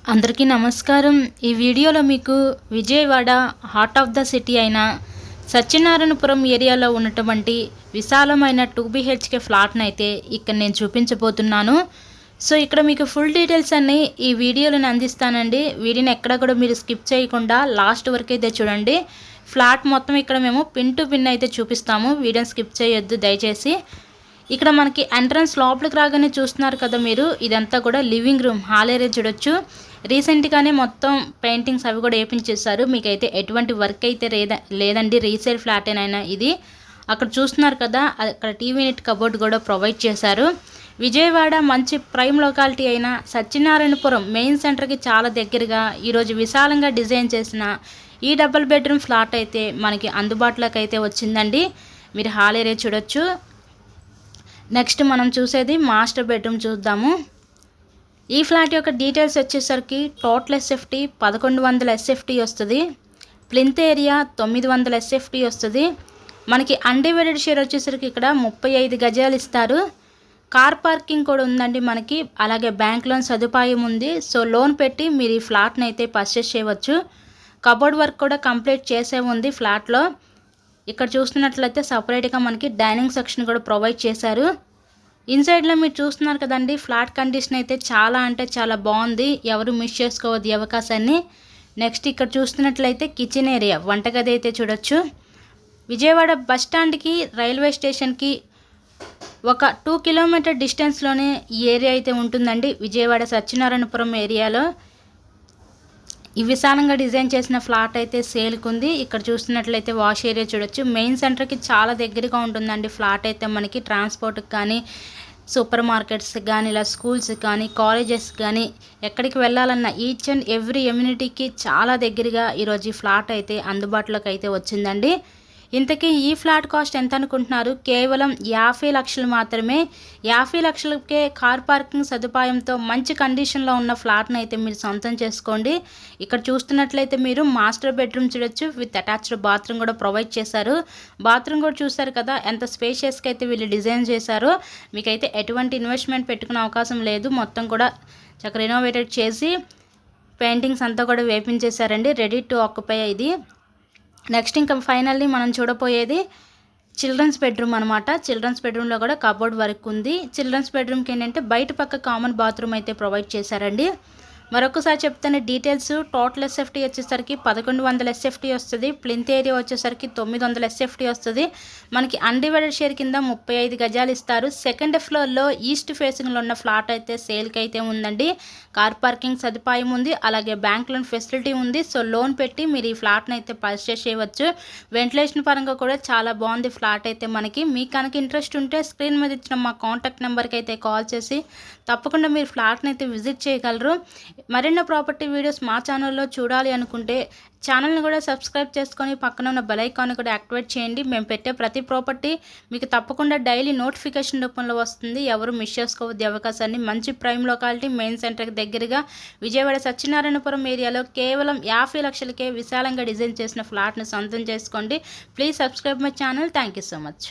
అందరికీ నమస్కారం. ఈ వీడియోలో మీకు Vijayawada heart of the city అయిన సత్యనారాయణపురం ఏరియాలో ఉన్నటువంటి విశాలమైన 2 BHK ఫ్లాట్ని అయితే ఇక్కడ నేను చూపించబోతున్నాను. సో ఇక్కడ మీకు ఫుల్ డీటెయిల్స్ అన్నీ ఈ వీడియోలో అందిస్తానండి. వీడియోని ఎక్కడ కూడా మీరు స్కిప్ చేయకుండా లాస్ట్ వరకు అయితే చూడండి. ఫ్లాట్ మొత్తం ఇక్కడ మేము పిన్ టు పిన్ అయితే చూపిస్తాము. వీడియోని స్కిప్ చేయొద్దు దయచేసి. ఇక్కడ మనకి ఎంట్రన్స్ లోపలికి రాగానే చూస్తున్నారు కదా మీరు, ఇదంతా కూడా లివింగ్ రూమ్, హాల్ ఏరియా చూడొచ్చు. రీసెంట్గానే మొత్తం పెయింటింగ్స్ అవి కూడా వేయించేస్తారు. మీకైతే ఎటువంటి వర్క్ అయితే లేదండి, రీసేల్ ఫ్లాటేనైనా ఇది. అక్కడ చూస్తున్నారు కదా, అక్కడ టీవీ యూనిట్ కబోర్డ్ కూడా ప్రొవైడ్ చేశారు. విజయవాడ మంచి ప్రైమ్ లొకాలిటీ అయిన సత్యనారాయణపురం మెయిన్ సెంటర్కి చాలా దగ్గరగా ఈరోజు విశాలంగా డిజైన్ చేసిన ఈ డబుల్ బెడ్రూమ్ ఫ్లాట్ అయితే మనకి అందుబాటులోకి అయితే వచ్చిందండి. మీరు హాల్ ఏరియా చూడొచ్చు. నెక్స్ట్ మనం చూసేది మాస్టర్ బెడ్రూమ్ చూద్దాము. ఈ ఫ్లాట్ యొక్క డీటెయిల్స్ వచ్చేసరికి టోటల్ SFT 1100 SFT వస్తుంది. ప్లింత్ ఏరియా 900 SFT వస్తుంది. మనకి అన్డివైడెడ్ షేర్ వచ్చేసరికి ఇక్కడ 35 గజాలు ఇస్తారు. కార్ పార్కింగ్ కూడా ఉందండి మనకి. అలాగే బ్యాంక్ లోన్ సదుపాయం ఉంది. సో లోన్ పెట్టి మీరు ఈ ఫ్లాట్ని అయితే పర్చేస్ చేయవచ్చు. కబోర్డ్ వర్క్ కూడా కంప్లీట్ చేసే ఉంది ఫ్లాట్లో. ఇక్కడ చూస్తున్నట్లయితే సపరేట్గా మనకి డైనింగ్ సెక్షన్ కూడా ప్రొవైడ్ చేశారు. ఇన్సైడ్లో మీరు చూస్తున్నారు కదండి, ఫ్లాట్ కండిషన్ అయితే చాలా అంటే చాలా బాగుంది. ఎవరు మిస్ చేసుకోవద్దు ఈ అవకాశాన్ని. నెక్స్ట్ ఇక్కడ చూస్తున్నట్లయితే కిచెన్ ఏరియా, వంటగది అయితే చూడొచ్చు. విజయవాడ బస్ స్టాండ్కి రైల్వే స్టేషన్కి ఒక 2 కిలోమీటర్ డిస్టెన్స్లోనే ఈ ఏరియా అయితే ఉంటుందండి. విజయవాడ సత్యనారాయణపురం ఏరియాలో ఈ విశాలంగా డిజైన్ చేసిన ఫ్లాట్ అయితే సేల్కి ఉంది. ఇక్కడ చూస్తున్నట్లయితే వాష్ ఏరియా చూడొచ్చు. మెయిన్ సెంటర్కి చాలా దగ్గరగా ఉంటుందండి ఫ్లాట్ అయితే మనకి. ట్రాన్స్పోర్ట్కి కానీ, సూపర్ మార్కెట్స్కి కానీ, ఇలా స్కూల్స్ కానీ, కాలేజెస్ కానీ, ఎక్కడికి వెళ్ళాలన్న ఈచ్ అండ్ ఎవ్రీ ఎమ్యూనిటీకి చాలా దగ్గరగా ఈరోజు ఈ ఫ్లాట్ అయితే అందుబాటులోకి అయితే వచ్చిందండి. ఇంతకీ ఈ ఫ్లాట్ కాస్ట్ ఎంత అనుకుంటున్నారు? కేవలం 50 లక్షలు మాత్రమే. 50 లక్షలకే కార్ పార్కింగ్ సదుపాయంతో మంచి కండిషన్లో ఉన్న ఫ్లాట్ని అయితే మీరు సొంతం చేసుకోండి. ఇక్కడ చూస్తున్నట్లయితే మీరు మాస్టర్ బెడ్రూమ్ చూడొచ్చు. విత్ అటాచ్డ్ బాత్రూమ్ కూడా ప్రొవైడ్ చేశారు. బాత్రూమ్ కూడా చూస్తారు కదా ఎంత స్పేషియస్గా అయితే వీళ్ళు డిజైన్ చేశారో. మీకైతే ఎటువంటి ఇన్వెస్ట్మెంట్ పెట్టుకునే అవకాశం లేదు. మొత్తం కూడా చక్కగా రెనోవేటెడ్ చేసి పెయింటింగ్స్ అంతా కూడా వేపించేశారండి. రెడీ టు ఆక్యుపై ఇది. నెక్స్ట్ ఇంకా ఫైనల్లీ మనం చూడబోయేది చిల్డ్రన్స్ బెడ్రూమ్ అనమాట. చిల్డ్రన్స్ బెడ్రూమ్లో కూడా కబోర్డ్ వర్క్ ఉంది. చిల్డ్రన్స్ బెడ్రూమ్కి ఏంటంటే బయట పక్క కామన్ బాత్రూమ్ అయితే ప్రొవైడ్ చేశారండి. మరొకసారి చెప్తాను డీటెయిల్స్. టోటల్ SFT వచ్చేసరికి 1100 SFT వస్తుంది. ప్లింత్ ఏరియా వచ్చేసరికి 900 SFT వస్తుంది. మనకి అన్డివైడెడ్ షేర్ కింద 35 గజాలు ఇస్తారు. సెకండ్ ఫ్లోర్లో ఈస్ట్ ఫేసింగ్లో ఉన్న ఫ్లాట్ అయితే సేల్కి అయితే ఉందండి. కార్ పార్కింగ్ సదుపాయం ఉంది. అలాగే బ్యాంక్ లోన్ ఫెసిలిటీ ఉంది. సో లోన్ పెట్టి మీరు ఈ ఫ్లాట్ని అయితే పర్చేస్ చేయవచ్చు. వెంటిలేషన్ పరంగా కూడా చాలా బాగుంది ఫ్లాట్ అయితే మనకి. మీకు కనుక ఇంట్రెస్ట్ ఉంటే స్క్రీన్ మీద ఇచ్చిన మా కాంటాక్ట్ నెంబర్కి అయితే కాల్ చేసి తప్పకుండా మీరు ఫ్లాట్ని అయితే విజిట్ చేయగలరు. మరిన్ని ప్రాపర్టీ వీడియోస్ మా ఛానల్లో చూడాలి అనుకుంటే ఛానల్ని కూడా సబ్స్క్రైబ్ చేసుకొని పక్కన ఉన్న బెల్ ఐకాన్ని కూడా యాక్టివేట్ చేయండి. మేము పెట్టే ప్రతి ప్రాపర్టీ మీకు తప్పకుండా డైలీ నోటిఫికేషన్ రూపంలో వస్తుంది. ఎవరు మిస్ చేసుకోవద్దు అవకాశాన్ని. మంచి ప్రైమ్ లొకాలిటీ, మెయిన్ సెంటర్కి దగ్గరగా విజయవాడ సత్యనారాయణపురం ఏరియాలో కేవలం 50 లక్షలకే విశాలంగా డిజైన్ చేసిన ఫ్లాట్ని సొంతం చేసుకోండి. Please subscribe my channel. Thank you so much.